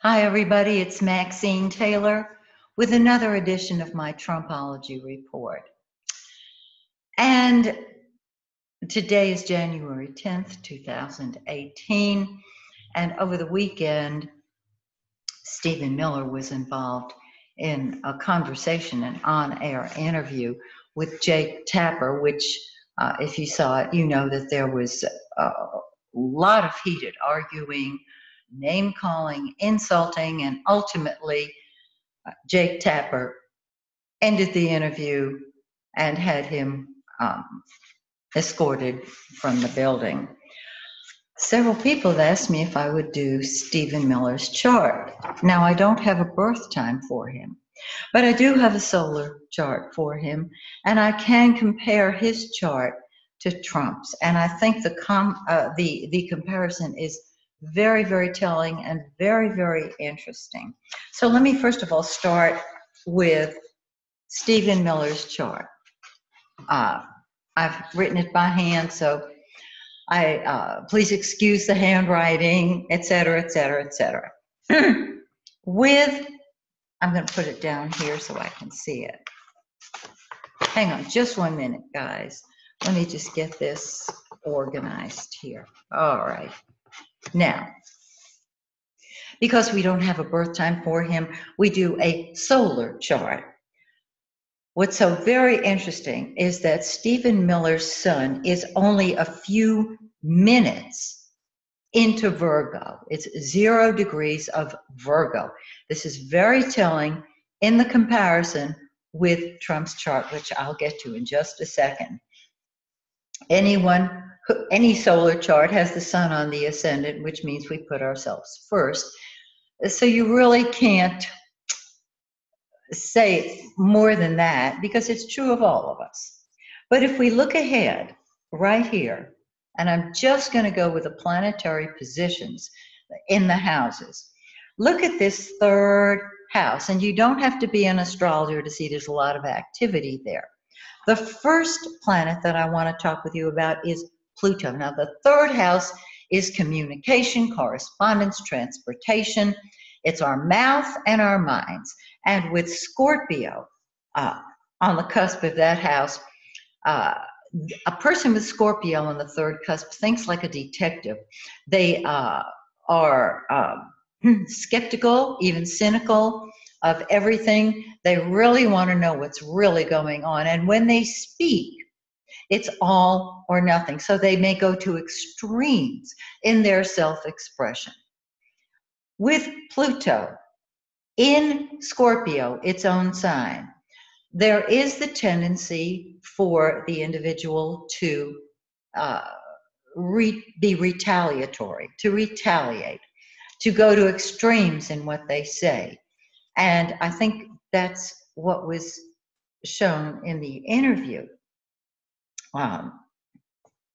Hi, everybody. It's Maxine Taylor with another edition of my Trumpology report. And today is January 10th, 2018. And over the weekend, Stephen Miller was involved in a conversation, an on-air interview with Jake Tapper, which, if you saw it, you know that there was a lot of heated arguing, name-calling, insulting, and ultimately Jake Tapper ended the interview and had him escorted from the building. Several people have asked me if I would do Stephen Miller's chart. Now, I don't have a birth time for him, but I do have a solar chart for him, and I can compare his chart to Trump's. And I think the comparison is very, very telling and very, very interesting. So let me first of all start with Stephen Miller's chart. I've written it by hand, so please excuse the handwriting, etc., etc., etc. I'm going to put it down here so I can see it. Hang on just 1 minute, guys. Let me just get this organized here. All right. Now, because we don't have a birth time for him, we do a solar chart. What's so very interesting is that Stephen Miller's sun is only a few minutes into Virgo. It's 0 degrees of Virgo. This is very telling in the comparison with Trump's chart, which I'll get to in just a second. Any solar chart has the sun on the ascendant, which means we put ourselves first. So you really can't say more than that because it's true of all of us. But if we look ahead right here, and I'm just going to go with the planetary positions in the houses. Look at this third house, and you don't have to be an astrologer to see there's a lot of activity there. The first planet that I want to talk with you about is Pluto. Now, the third house is communication, correspondence, transportation. It's our mouth and our minds. And with Scorpio on the cusp of that house, a person with Scorpio on the third cusp thinks like a detective. They are skeptical, even cynical of everything. They really want to know what's really going on. And when they speak, it's all or nothing. So they may go to extremes in their self-expression. With Pluto in Scorpio, its own sign, there is the tendency for the individual to be retaliatory, to retaliate, to go to extremes in what they say. And I think that's what was shown in the interview.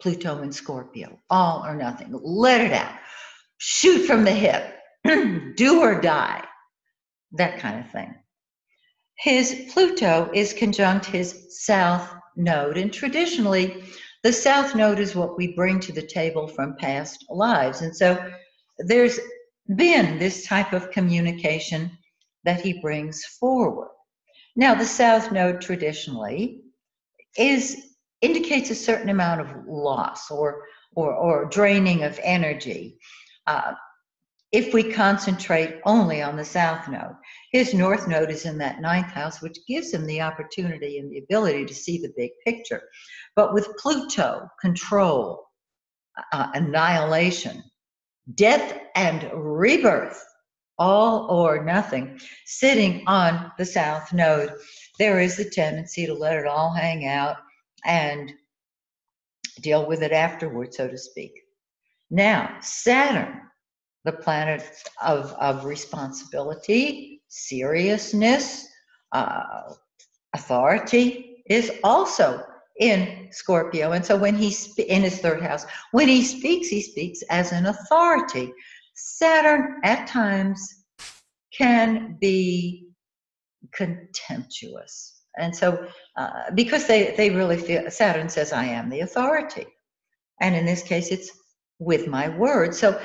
Pluto and Scorpio, all or nothing. Let it out. Shoot from the hip. Do or die. That kind of thing. His Pluto is conjunct his south node, and traditionally, the south node is what we bring to the table from past lives. And so there's been this type of communication that he brings forward. Now, the south node traditionally indicates a certain amount of loss or draining of energy. If we concentrate only on the south node. His north node is in that ninth house, which gives him the opportunity and the ability to see the big picture. But with Pluto, control, annihilation, death and rebirth, all or nothing, sitting on the south node, there is the tendency to let it all hang out and deal with it afterward, so to speak. Now, Saturn, the planet of responsibility, seriousness, authority, is also in Scorpio. And so when he's in his third house, when he speaks as an authority. Saturn at times can be contemptuous. And so because they really feel, Saturn says, I am the authority. And in this case, it's with my word. So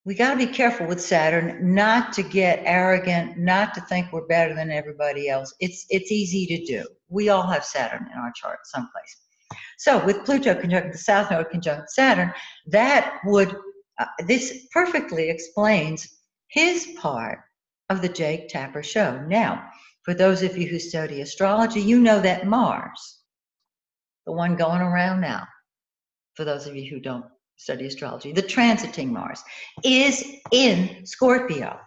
we got to be careful with Saturn not to get arrogant, not to think we're better than everybody else. It's easy to do. We all have Saturn in our chart someplace. So with Pluto conjunct the South Node conjunct Saturn, that would, this perfectly explains his part of the Jake Tapper show. Now, for those of you who study astrology, you know that Mars, the one going around now, for those of you who don't study astrology, the transiting Mars, is in Scorpio.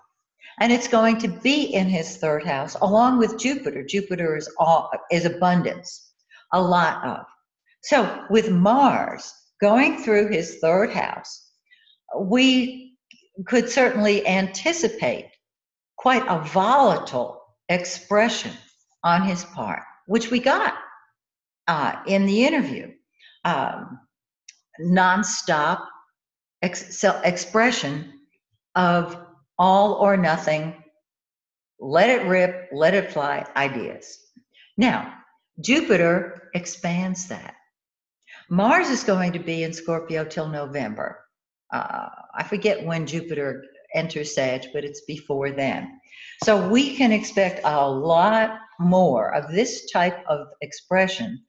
And it's going to be in his third house, along with Jupiter. Jupiter is abundance, a lot of. So with Mars going through his third house, we could certainly anticipate quite a volatile expression on his part, which we got in the interview. Nonstop expression of all or nothing, let it rip, let it fly ideas. Now, Jupiter expands that. Mars is going to be in Scorpio till November. I forget when Jupiter enters Sag, but it's before then. So we can expect a lot more of this type of expression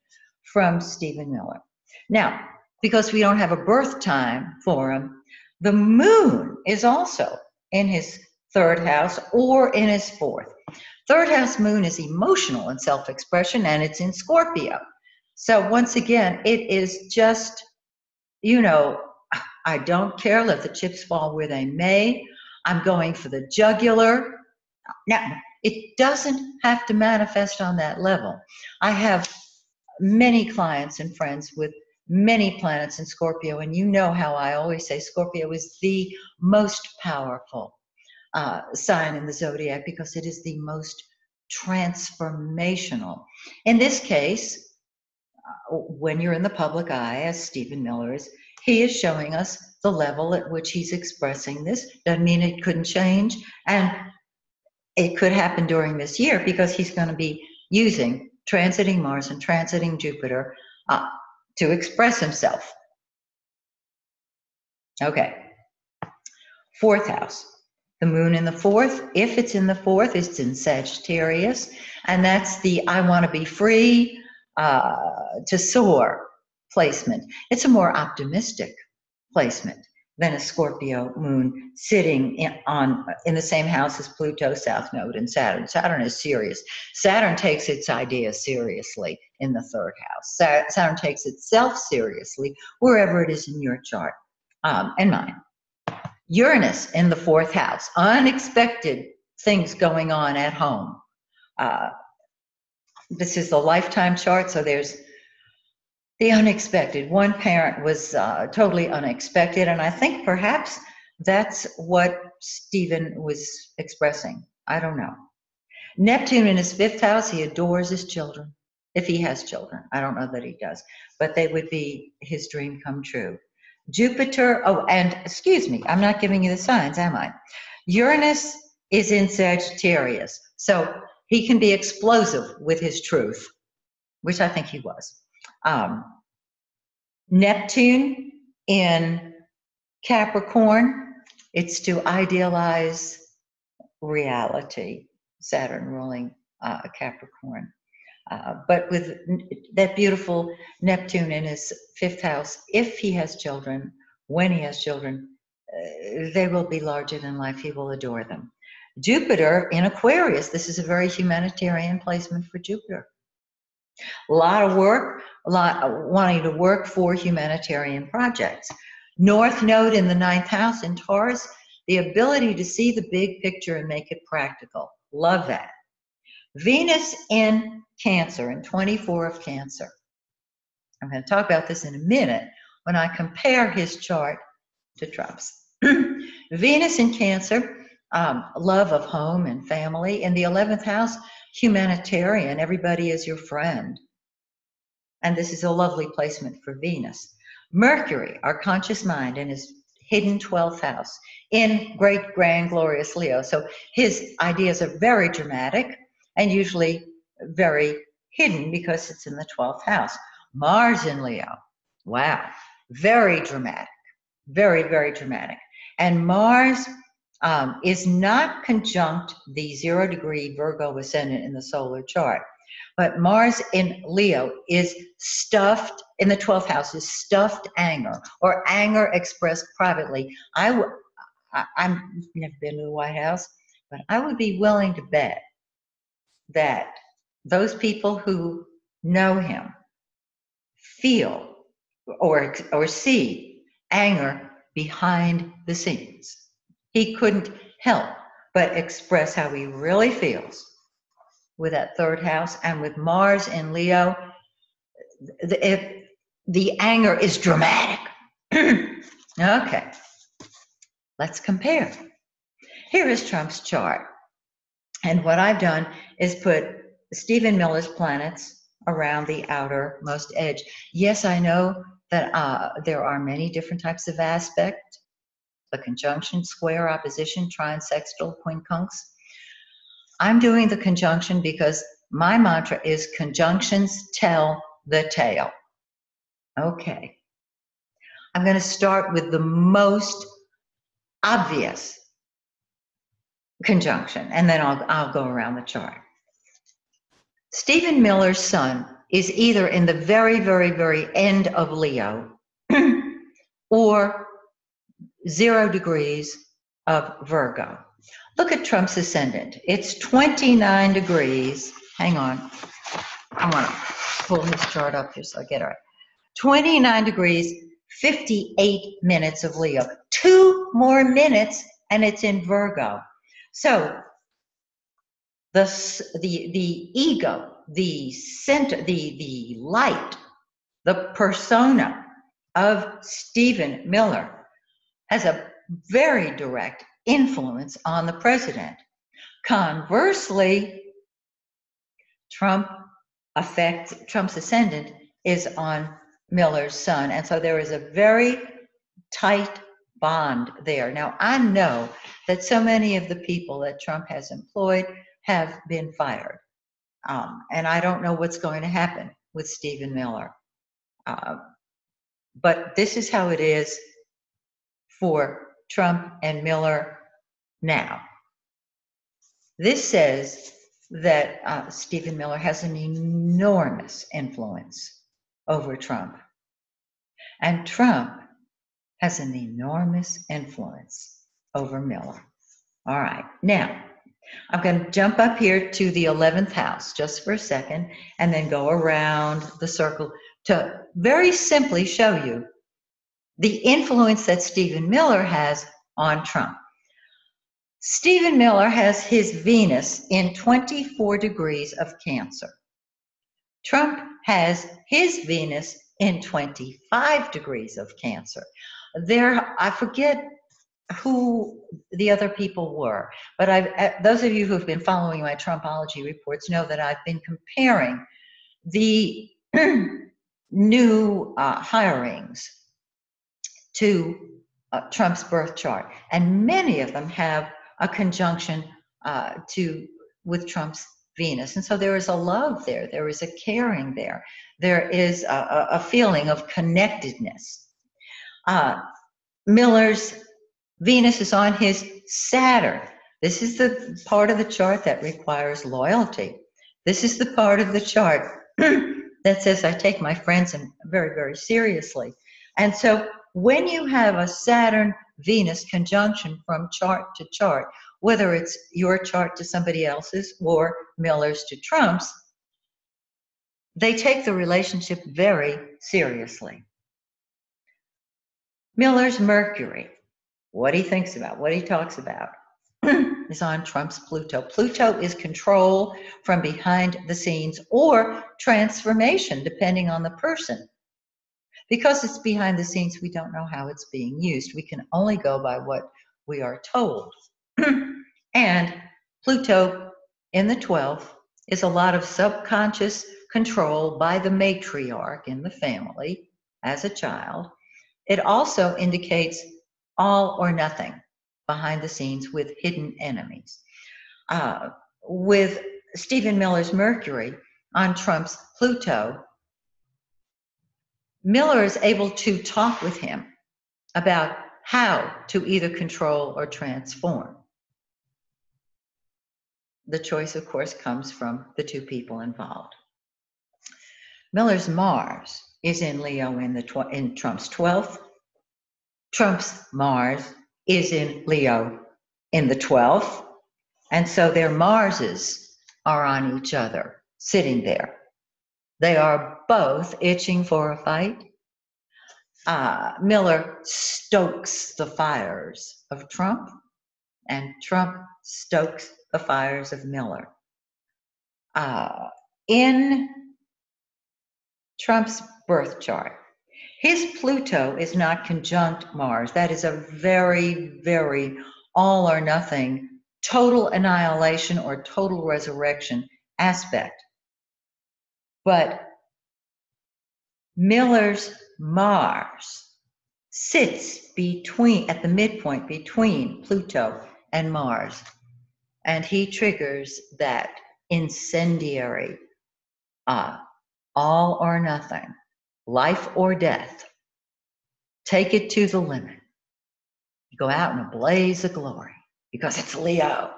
from Stephen Miller. Now, because we don't have a birth time for him, the moon is also in his third house or in his fourth. Third house moon is emotional and self-expression, and it's in Scorpio. So once again, it is just, you know, I don't care, let the chips fall where they may. I'm going for the jugular. Now, it doesn't have to manifest on that level. I have many clients and friends with many planets in Scorpio, and you know how I always say Scorpio is the most powerful sign in the zodiac because it is the most transformational. In this case, when you're in the public eye, as Stephen Miller is, he is showing us the level at which he's expressing this. Doesn't mean it couldn't change, and it could happen during this year because he's going to be using transiting Mars and transiting Jupiter to express himself. Okay. Fourth house. The moon in the fourth, if it's in the fourth, it's in Sagittarius, and that's the I want to be free to soar placement. It's a more optimistic placement than a Scorpio moon sitting in the same house as Pluto, South Node, and Saturn. Saturn is serious. Saturn takes its ideas seriously in the third house. Saturn takes itself seriously wherever it is in your chart and mine. Uranus in the fourth house, unexpected things going on at home. This is the lifetime chart, so there's the unexpected. One parent was totally unexpected, and I think perhaps that's what Stephen was expressing. I don't know. Neptune in his fifth house, he adores his children, if he has children. I don't know that he does, but they would be his dream come true. Jupiter, oh, and excuse me, I'm not giving you the signs, am I? Uranus is in Sagittarius, so he can be explosive with his truth, which I think he was. Neptune in Capricorn, it's to idealize reality, Saturn ruling Capricorn. But with that beautiful Neptune in his fifth house, if he has children, when he has children, they will be larger than life. He will adore them. Jupiter in Aquarius, this is a very humanitarian placement for Jupiter. A lot of work, wanting to work for humanitarian projects. North Node in the ninth house in Taurus, the ability to see the big picture and make it practical. Love that. Venus in Cancer, in 24 of Cancer. I'm going to talk about this in a minute when I compare his chart to Trump's. Venus in Cancer, love of home and family. In the 11th house, humanitarian, everybody is your friend. And this is a lovely placement for Venus. Mercury, our conscious mind, in his hidden 12th house, in great, grand, glorious Leo. So his ideas are very dramatic and usually very hidden because it's in the 12th house. Mars in Leo, wow, very dramatic, very, very dramatic. And Mars is not conjunct the 0-degree Virgo ascendant in the solar chart. But Mars in Leo is stuffed, in the 12th house, is stuffed anger, or anger expressed privately. I've never been to the White House, but I would be willing to bet that those people who know him feel or see anger behind the scenes. He couldn't help but express how he really feels with that 3rd house, and with Mars in Leo, the anger is dramatic. Okay, let's compare. Here is Trump's chart. And what I've done is put Stephen Miller's planets around the outermost edge. Yes, I know that there are many different types of aspect: the conjunction, square, opposition, trine, sextile, quincunx. I'm doing the conjunction because my mantra is conjunctions tell the tale. Okay. I'm going to start with the most obvious conjunction, and then I'll go around the chart. Stephen Miller's sun is either in the very, very, very end of Leo or 0 degrees of Virgo. Look at Trump's ascendant. It's 29 degrees. Hang on. I want to pull his chart up here so I get it right. 29 degrees, 58 minutes of Leo. 2 more minutes and it's in Virgo. So the ego, the center, the light, the persona of Stephen Miller has a very direct influence on the president. Conversely, Trump's ascendant is on Miller's sun, and so there is a very tight bond there. Now, I know that so many of the people that Trump has employed have been fired, and I don't know what's going to happen with Stephen Miller. But this is how it is for Trump and Miller now. This says that Stephen Miller has an enormous influence over Trump. And Trump has an enormous influence over Miller. All right, now I'm going to jump up here to the 11th house just for a second and then go around the circle to very simply show you the influence that Stephen Miller has on Trump. Stephen Miller has his Venus in 24 degrees of Cancer. Trump has his Venus in 25 degrees of Cancer. I forget who the other people were, but those of you who have been following my Trumpology reports know that I've been comparing the new hirings to Trump's birth chart, and many of them have a conjunction with Trump's Venus, and so there is a love there, there is a caring there, there is a feeling of connectedness. Miller's Venus is on his Saturn. This is the part of the chart that requires loyalty. This is the part of the chart that says I take my friends very, very seriously. And so when you have a Saturn-Venus conjunction from chart to chart, whether it's your chart to somebody else's or Miller's to Trump's, they take the relationship very seriously. Miller's Mercury, what he thinks about, what he talks about, is on Trump's Pluto. Pluto is control from behind the scenes or transformation, depending on the person. Because it's behind the scenes, we don't know how it's being used. We can only go by what we are told. And Pluto in the 12th is a lot of subconscious control by the matriarch in the family as a child. It also indicates all or nothing behind the scenes with hidden enemies. With Stephen Miller's Mercury on Trump's Pluto, Miller is able to talk with him about how to either control or transform. The choice, of course, comes from the two people involved. Miller's Mars is in Leo in Trump's 12th. Trump's Mars is in Leo in the 12th. And so their Marses are on each other, sitting there. They are both itching for a fight. Miller stokes the fires of Trump, and Trump stokes the fires of Miller. In Trump's birth chart, his Pluto is not conjunct Mars. That is a very, very all or nothing, total annihilation or total resurrection aspect. But Miller's Mars sits at the midpoint between Pluto and Mars, and he triggers that incendiary, all or nothing, life or death. Take it to the limit. Go out in a blaze of glory because it's Leo.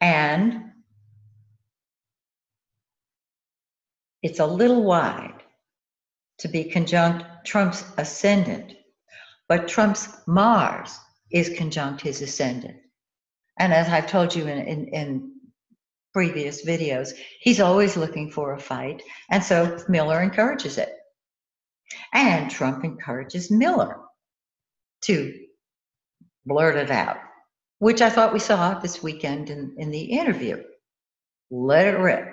And it's a little wide to be conjunct Trump's ascendant, but Trump's Mars is conjunct his ascendant. And as I've told you in previous videos, he's always looking for a fight, and so Miller encourages it. And Trump encourages Miller to blurt it out, which I thought we saw this weekend in the interview. Let it rip.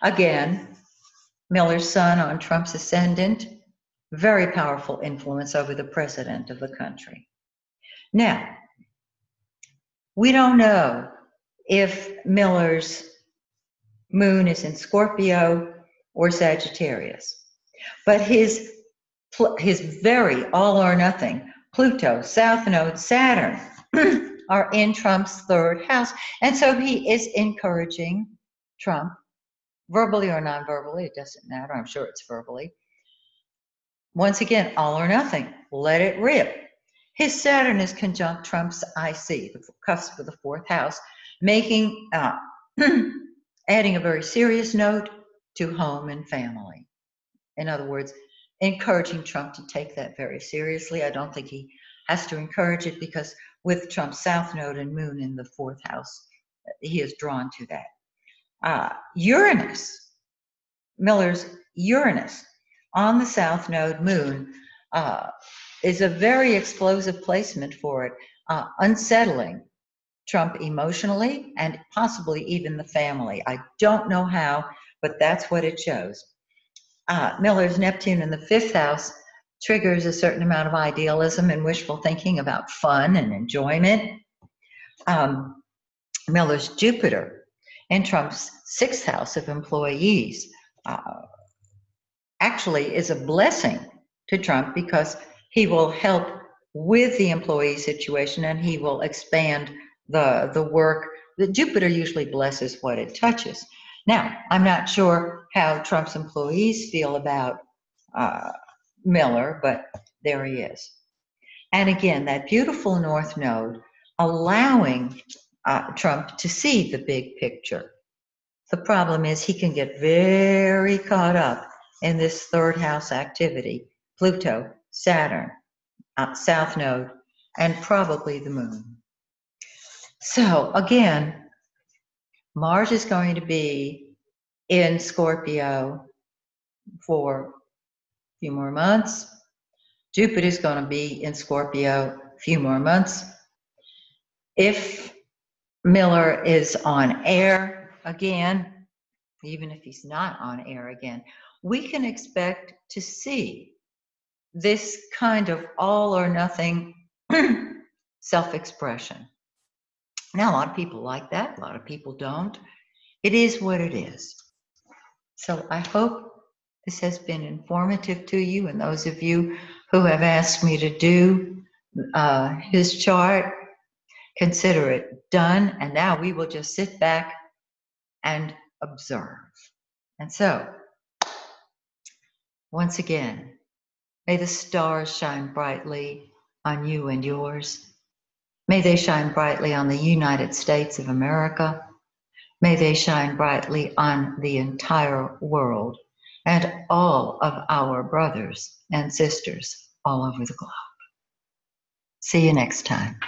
Again, Miller's son on Trump's ascendant, very powerful influence over the president of the country. Now, we don't know if Miller's moon is in Scorpio or Sagittarius, but his very all or nothing Pluto, South Node, Saturn are in Trump's third house, and so he is encouraging Trump, verbally or non-verbally, it doesn't matter, I'm sure it's verbally. Once again, all or nothing, let it rip. His Saturn is conjunct Trump's IC, the cusp of the fourth house, making, adding a very serious note to home and family. In other words, encouraging Trump to take that very seriously. I don't think he has to encourage it because with Trump's South Node and Moon in the fourth house, he is drawn to that. Uranus, Miller's Uranus on the South Node Moon is a very explosive placement for it, unsettling Trump emotionally and possibly even the family. I don't know how, but that's what it shows. Miller's Neptune in the fifth house triggers a certain amount of idealism and wishful thinking about fun and enjoyment. Miller's Jupiter in Trump's sixth house of employees actually is a blessing to Trump because he will help with the employee situation and he will expand the work. The Jupiter usually blesses what it touches. Now, I'm not sure how Trump's employees feel about Miller, but there he is. And again, that beautiful North Node allowing Trump to see the big picture. The problem is he can get very caught up in this third house activity, Pluto, Saturn, South Node, and probably the Moon. So again, Mars is going to be in Scorpio for a few more months. Jupiter is going to be in Scorpio a few more months. If Miller is on air again, even if he's not on air again, we can expect to see this kind of all or nothing self-expression. Now, a lot of people like that, a lot of people don't. It is what it is. So I hope this has been informative to you, and those of you who have asked me to do his chart, consider it done, and now we will just sit back and observe. And so, once again, may the stars shine brightly on you and yours. May they shine brightly on the United States of America. May they shine brightly on the entire world and all of our brothers and sisters all over the globe. See you next time.